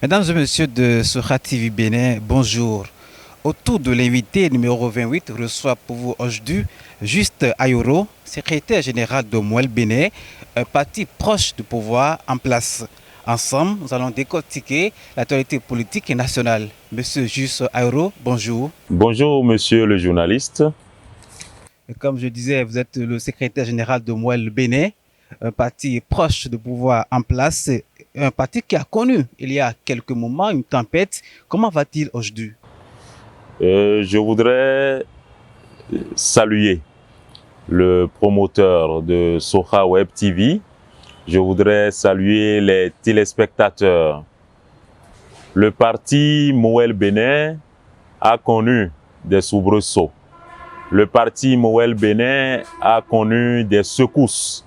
Mesdames et messieurs de Sora TV Bénin, bonjour. Autour de l'invité numéro 28 reçoit pour vous aujourd'hui Juste Ayoro, secrétaire général de Mouel Bénin, un parti proche du pouvoir en place. Ensemble, nous allons décortiquer l'actualité politique et nationale. Monsieur Juste Ayoro, bonjour. Bonjour, monsieur le journaliste. Comme je disais, vous êtes le secrétaire général de Mouel Bénin, un parti proche du pouvoir en place, un parti qui a connu il y a quelques moments une tempête. Comment va-t-il aujourd'hui? Je voudrais saluer le promoteur de Sora Web TV. Je voudrais saluer les téléspectateurs. Le parti Mouel Bénin a connu des soubresauts. Le parti Mouel Bénin a connu des secousses.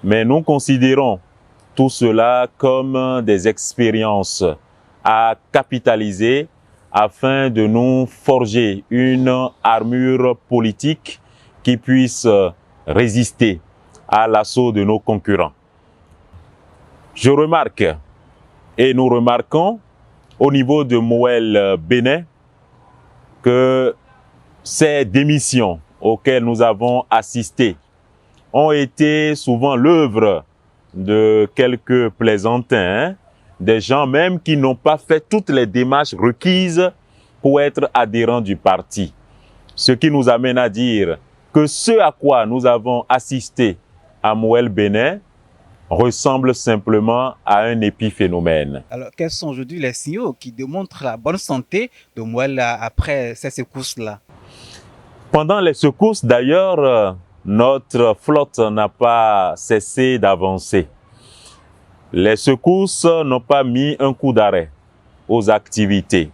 Mais nous considérons tout cela comme des expériences à capitaliser afin de nous forger une armure politique qui puisse résister à l'assaut de nos concurrents. Je remarque et nous remarquons au niveau de Mouel Bénin que ces démissions auxquelles nous avons assisté ont été souvent l'œuvre de quelques plaisantins, des gens même qui n'ont pas fait toutes les démarches requises pour être adhérents du parti. Ce qui nous amène à dire que ce à quoi nous avons assisté à Mouel Bénin ressemble simplement à un épiphénomène. Alors, quels sont aujourd'hui les signaux qui démontrent la bonne santé de Mouel après ces secousses-là? Pendant les secousses, d'ailleurs, notre flotte n'a pas cessé d'avancer. Les secousses n'ont pas mis un coup d'arrêt aux activités.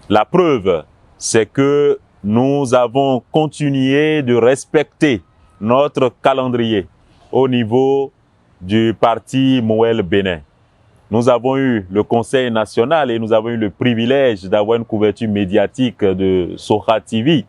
La preuve, c'est que nous avons continué de respecter notre calendrier au niveau du parti Mouel Bénin. Nous avons eu le Conseil national et nous avons eu le privilège d'avoir une couverture médiatique de Sora TV.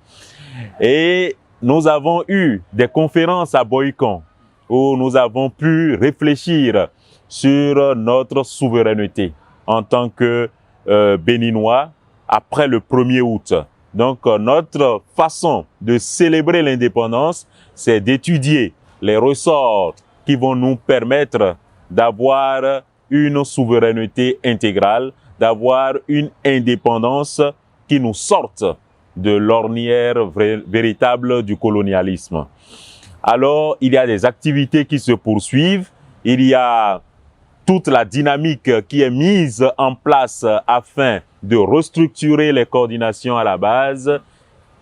Et nous avons eu des conférences à Boycon où nous avons pu réfléchir sur notre souveraineté en tant que Béninois après le 1er août. Donc notre façon de célébrer l'indépendance, c'est d'étudier les ressorts qui vont nous permettre d'avoir une souveraineté intégrale, d'avoir une indépendance qui nous sorte de l'ornière véritable du colonialisme. Alors, il y a des activités qui se poursuivent, il y a toute la dynamique qui est mise en place afin de restructurer les coordinations à la base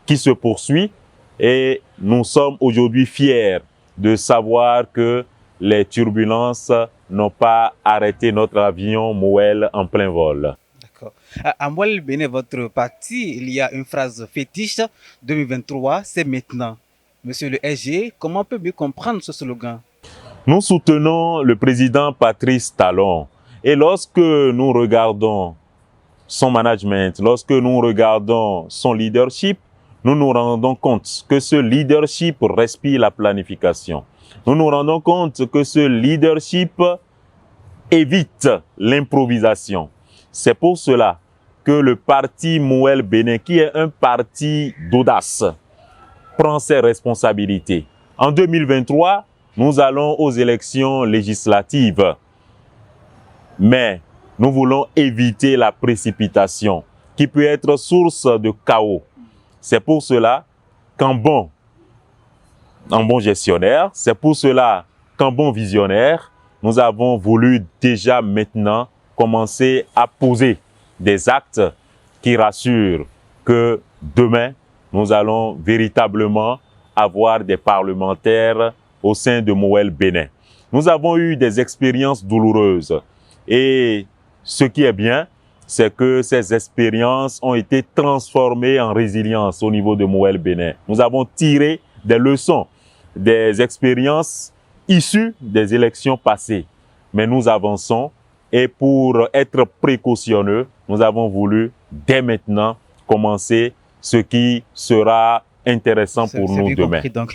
qui se poursuit et nous sommes aujourd'hui fiers de savoir que les turbulences n'ont pas arrêté notre avion Mouel en plein vol. D'accord. À Mouel Bénin, votre parti, il y a une phrase fétiche 2023, c'est maintenant. Monsieur le SG, comment on peut mieux comprendre ce slogan? Nous soutenons le président Patrice Talon et lorsque nous regardons son management, lorsque nous regardons son leadership, nous nous rendons compte que ce leadership respire la planification. Nous nous rendons compte que ce leadership évite l'improvisation. C'est pour cela que le parti Mouel Bénin, qui est un parti d'audace, prend ses responsabilités. En 2023, nous allons aux élections législatives. Mais nous voulons éviter la précipitation qui peut être source de chaos. C'est pour cela qu'en bon gestionnaire, c'est pour cela qu'en bon visionnaire, nous avons voulu déjà maintenant commencer à poser des actes qui rassurent que demain, nous allons véritablement avoir des parlementaires au sein de Mouel Bénin. Nous avons eu des expériences douloureuses et ce qui est bien, c'est que ces expériences ont été transformées en résilience au niveau de Mouel Bénin. Nous avons tiré des leçons, des expériences issues des élections passées. Mais nous avançons et pour être précautionneux, nous avons voulu dès maintenant commencer ce qui sera intéressant pour nous bien demain. compris, donc.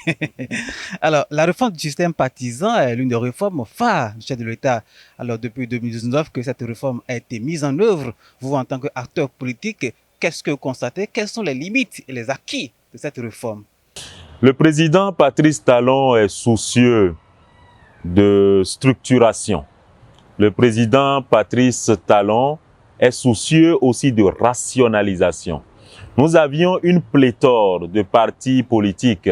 Alors, la réforme du système partisan est l'une des réformes phares du chef de l'État. Alors, depuis 2019 que cette réforme a été mise en œuvre, vous, en tant qu'acteur politique, qu'est-ce que vous constatez? Quelles sont les limites et les acquis de cette réforme? Le président Patrice Talon est soucieux de structuration. Le président Patrice Talon est soucieux aussi de rationalisation. Nous avions une pléthore de partis politiques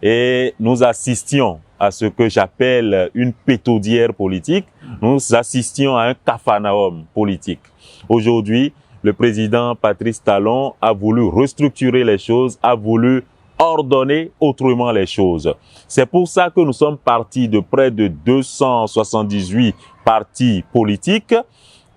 et nous assistions à ce que j'appelle une pétaudière politique. Nous assistions à un capharnaüm politique. Aujourd'hui, le président Patrice Talon a voulu restructurer les choses, a voulu ordonner autrement les choses. C'est pour ça que nous sommes partis de près de 278 partis politiques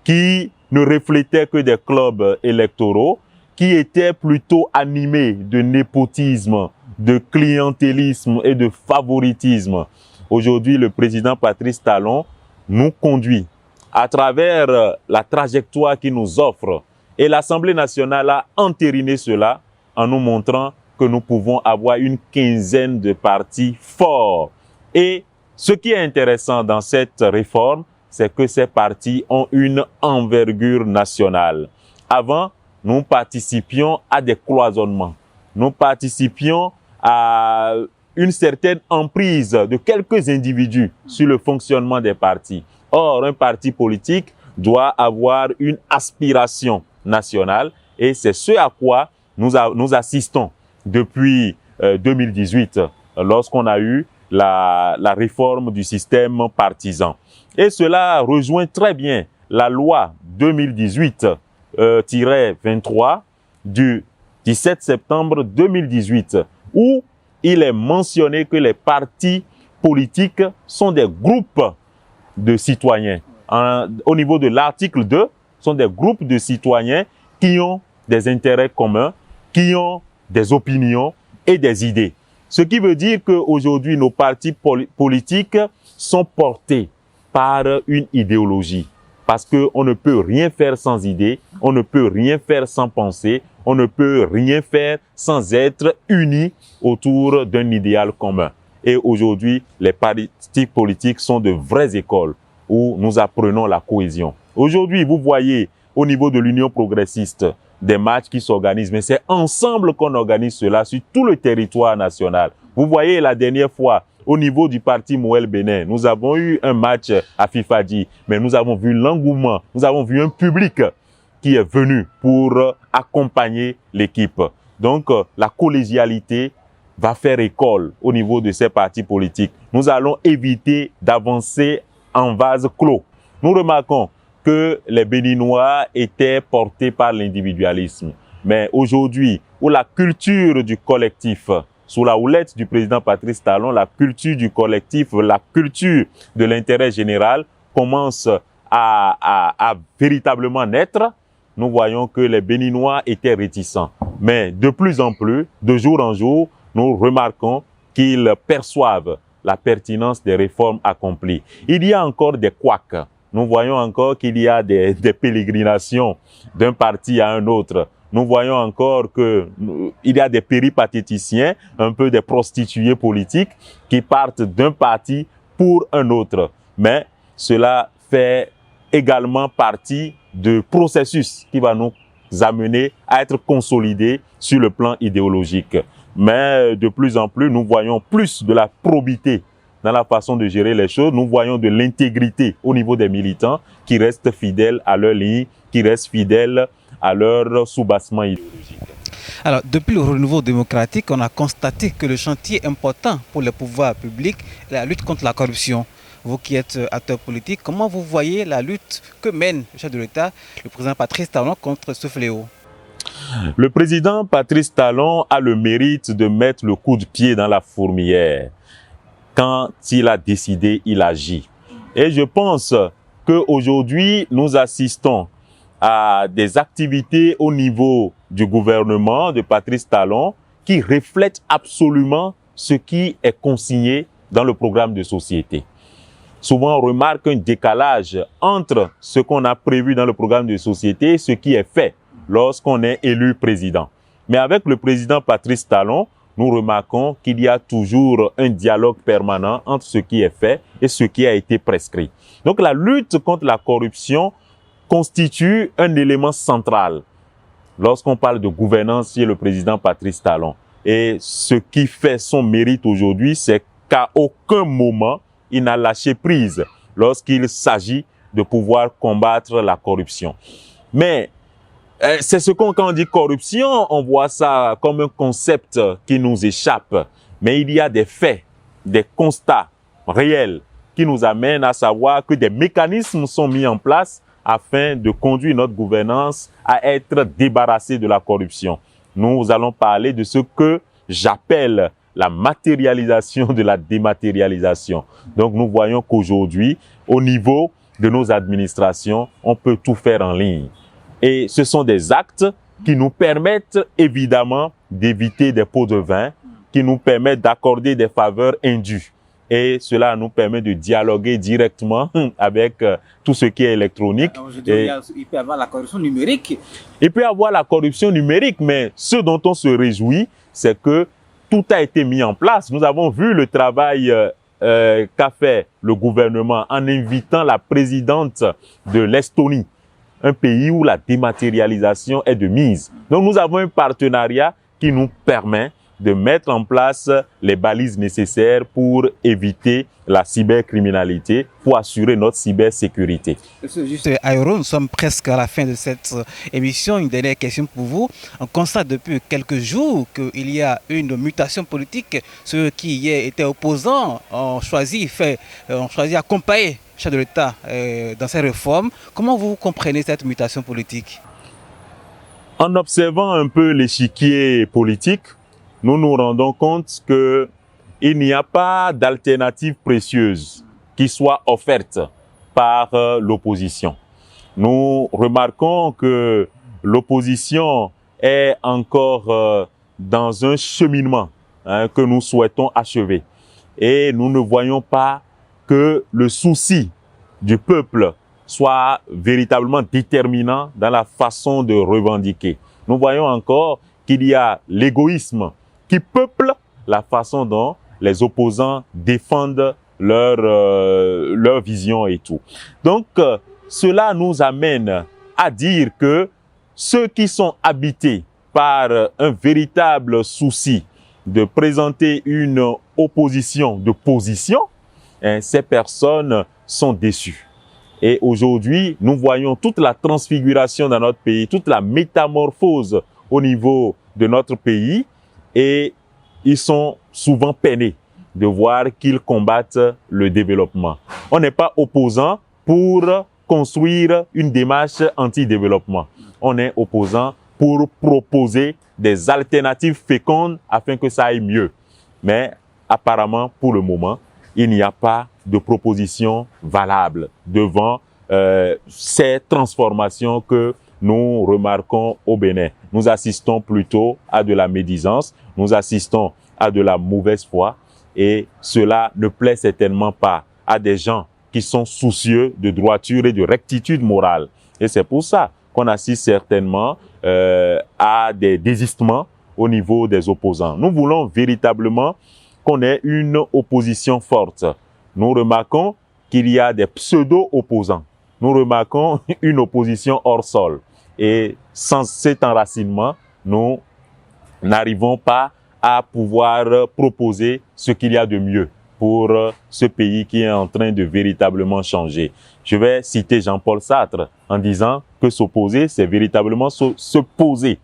qui ne reflétaient que des clubs électoraux, qui étaient plutôt animés de népotisme, de clientélisme et de favoritisme. Aujourd'hui, le président Patrice Talon nous conduit à travers la trajectoire qu'il nous offre. Et l'Assemblée nationale a entériné cela en nous montrant que nous pouvons avoir une quinzaine de partis forts. Et ce qui est intéressant dans cette réforme, c'est que ces partis ont une envergure nationale. Avant, nous participions à des cloisonnements. Nous participions à une certaine emprise de quelques individus sur le fonctionnement des partis. Or, un parti politique doit avoir une aspiration nationale et c'est ce à quoi nous assistons depuis 2018, lorsqu'on a eu la réforme du système partisan. Et cela rejoint très bien la loi 2018-23 du 17 septembre 2018, où il est mentionné que les partis politiques sont des groupes de citoyens. Au niveau de l'article 2, sont des groupes de citoyens qui ont des intérêts communs, qui ont des opinions et des idées. Ce qui veut dire qu'aujourd'hui, nos partis politiques sont portés par une idéologie. Parce qu'on ne peut rien faire sans idée, on ne peut rien faire sans pensée, on ne peut rien faire sans être unis autour d'un idéal commun. Et aujourd'hui, les partis politiques sont de vraies écoles où nous apprenons la cohésion. Aujourd'hui, vous voyez au niveau de l'Union progressiste, des matchs qui s'organisent, mais c'est ensemble qu'on organise cela sur tout le territoire national. Vous voyez la dernière fois, au niveau du parti Mouel Bénin, nous avons eu un match à Fifadi, mais nous avons vu l'engouement, nous avons vu un public qui est venu pour accompagner l'équipe. Donc, la collégialité va faire école au niveau de ces partis politiques. Nous allons éviter d'avancer en vase clos. Nous remarquons que les Béninois étaient portés par l'individualisme. Mais aujourd'hui, où la culture du collectif, sous la houlette du président Patrice Talon, la culture du collectif, la culture de l'intérêt général commence à véritablement naître, nous voyons que les Béninois étaient réticents. Mais de plus en plus, de jour en jour, nous remarquons qu'ils perçoivent la pertinence des réformes accomplies. Il y a encore des couacs. Nous voyons encore qu'il y a des pérégrinations d'un parti à un autre. Nous voyons encore qu'il y a des péripatéticiens, un peu des prostituées politiques, qui partent d'un parti pour un autre. Mais cela fait également partie du processus qui va nous amener à être consolidés sur le plan idéologique. Mais de plus en plus, nous voyons plus de la probité dans la façon de gérer les choses. Nous voyons de l'intégrité au niveau des militants qui restent fidèles à leur ligne, qui restent fidèles à leur soubassement idéologique. Alors, depuis le renouveau démocratique, on a constaté que le chantier important pour les pouvoirs publics est la lutte contre la corruption. Vous qui êtes acteur politique, comment vous voyez la lutte que mène le chef de l'État, le président Patrice Talon, contre ce fléau? Le président Patrice Talon a le mérite de mettre le coup de pied dans la fourmilière. Quand il a décidé, il agit. Et je pense qu'aujourd'hui, nous assistons à des activités au niveau du gouvernement de Patrice Talon qui reflètent absolument ce qui est consigné dans le programme de société. Souvent, on remarque un décalage entre ce qu'on a prévu dans le programme de société et ce qui est fait lorsqu'on est élu président. Mais avec le président Patrice Talon, nous remarquons qu'il y a toujours un dialogue permanent entre ce qui est fait et ce qui a été prescrit. Donc la lutte contre la corruption constitue un élément central lorsqu'on parle de gouvernance chez le président Patrice Talon. Et ce qui fait son mérite aujourd'hui, c'est qu'à aucun moment, il n'a lâché prise lorsqu'il s'agit de pouvoir combattre la corruption. Mais c'est ce qu'on, quand on dit corruption, on voit ça comme un concept qui nous échappe. Mais il y a des faits, des constats réels qui nous amènent à savoir que des mécanismes sont mis en place afin de conduire notre gouvernance à être débarrassée de la corruption. Nous allons parler de ce que j'appelle la matérialisation de la dématérialisation. Donc nous voyons qu'aujourd'hui, au niveau de nos administrations, on peut tout faire en ligne. Et ce sont des actes qui nous permettent évidemment d'éviter des pots de vin, qui nous permettent d'accorder des faveurs indues. Et cela nous permet de dialoguer directement avec tout ce qui est électronique. Il peut y avoir la corruption numérique. Il peut y avoir la corruption numérique, mais ce dont on se réjouit, c'est que tout a été mis en place. Nous avons vu le travail qu'a fait le gouvernement en invitant la présidente de l'Estonie, un pays où la dématérialisation est de mise. Donc nous avons un partenariat qui nous permet de mettre en place les balises nécessaires pour éviter la cybercriminalité, pour assurer notre cybersécurité. Juste Ayoro, nous sommes presque à la fin de cette émission. Une dernière question pour vous. On constate depuis quelques jours qu'il y a une mutation politique. Ceux qui hier étaient opposants ont choisi d'accompagner le chef de l'État dans ces réformes. Comment vous comprenez cette mutation politique? En observant un peu l'échiquier politique, nous nous rendons compte qu'il n'y a pas d'alternative précieuse qui soit offerte par l'opposition. Nous remarquons que l'opposition est encore dans un cheminement que nous souhaitons achever. Et nous ne voyons pas que le souci du peuple soit véritablement déterminant dans la façon de revendiquer. Nous voyons encore qu'il y a l'égoïsme qui peuple la façon dont les opposants défendent leur vision et tout. Donc, cela nous amène à dire que ceux qui sont habités par un véritable souci de présenter une opposition de position, ces personnes sont déçues. Et aujourd'hui, nous voyons toute la transfiguration dans notre pays, toute la métamorphose au niveau de notre pays, et ils sont souvent peinés de voir qu'ils combattent le développement. On n'est pas opposant pour construire une démarche anti-développement. On est opposant pour proposer des alternatives fécondes afin que ça aille mieux. Mais apparemment, pour le moment, il n'y a pas de proposition valable devant ces transformations que nous remarquons au Bénin. Nous assistons plutôt à de la médisance, nous assistons à de la mauvaise foi, et cela ne plaît certainement pas à des gens qui sont soucieux de droiture et de rectitude morale. Et c'est pour ça qu'on assiste certainement à des désistements au niveau des opposants. Nous voulons véritablement qu'on ait une opposition forte. Nous remarquons qu'il y a des pseudo-opposants. Nous remarquons une opposition hors sol. Et sans cet enracinement, nous n'arrivons pas à pouvoir proposer ce qu'il y a de mieux pour ce pays qui est en train de véritablement changer. Je vais citer Jean-Paul Sartre en disant que s'opposer, c'est véritablement se poser.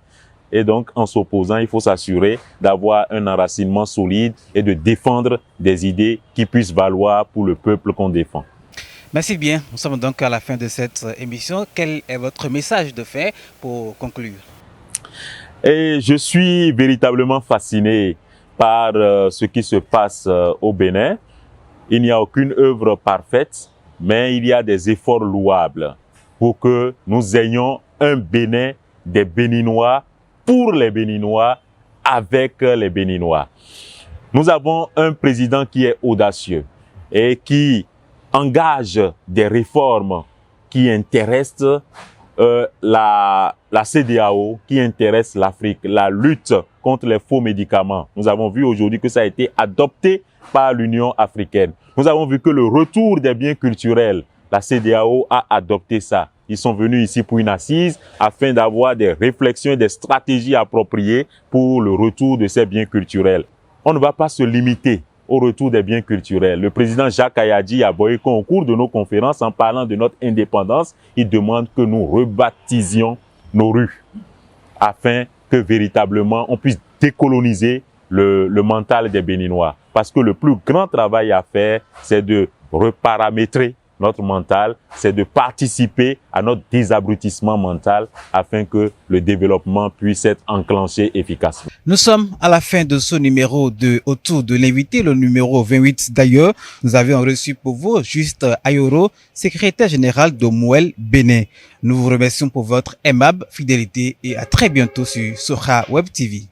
Et donc, en s'opposant, il faut s'assurer d'avoir un enracinement solide et de défendre des idées qui puissent valoir pour le peuple qu'on défend. Merci bien. Nous sommes donc à la fin de cette émission. Quel est votre message de fin pour conclure? Et je suis véritablement fasciné par ce qui se passe au Bénin. Il n'y a aucune œuvre parfaite, mais il y a des efforts louables pour que nous ayons un Bénin des Béninois, pour les Béninois, avec les Béninois. Nous avons un président qui est audacieux et qui engage des réformes qui intéressent la la CEDEAO qui intéresse l'Afrique, la lutte contre les faux médicaments. Nous avons vu aujourd'hui que ça a été adopté par l'Union africaine. Nous avons vu que le retour des biens culturels, la CEDEAO a adopté ça. Ils sont venus ici pour une assise afin d'avoir des réflexions et des stratégies appropriées pour le retour de ces biens culturels. On ne va pas se limiter au retour des biens culturels. Le président Jacques Kayadji a boycotté au cours de nos conférences en parlant de notre indépendance. Il demande que nous rebaptisions nos rues afin que véritablement on puisse décoloniser le mental des Béninois. Parce que le plus grand travail à faire, c'est de reparamétrer notre mental, c'est de participer à notre désabrutissement mental afin que le développement puisse être enclenché efficacement. Nous sommes à la fin de ce numéro de Autour de l'invité, le numéro 28 d'ailleurs. Nous avions reçu pour vous Juste Ayoro, secrétaire général de Mouel Bénin. Nous vous remercions pour votre aimable fidélité et à très bientôt sur Soha Web TV.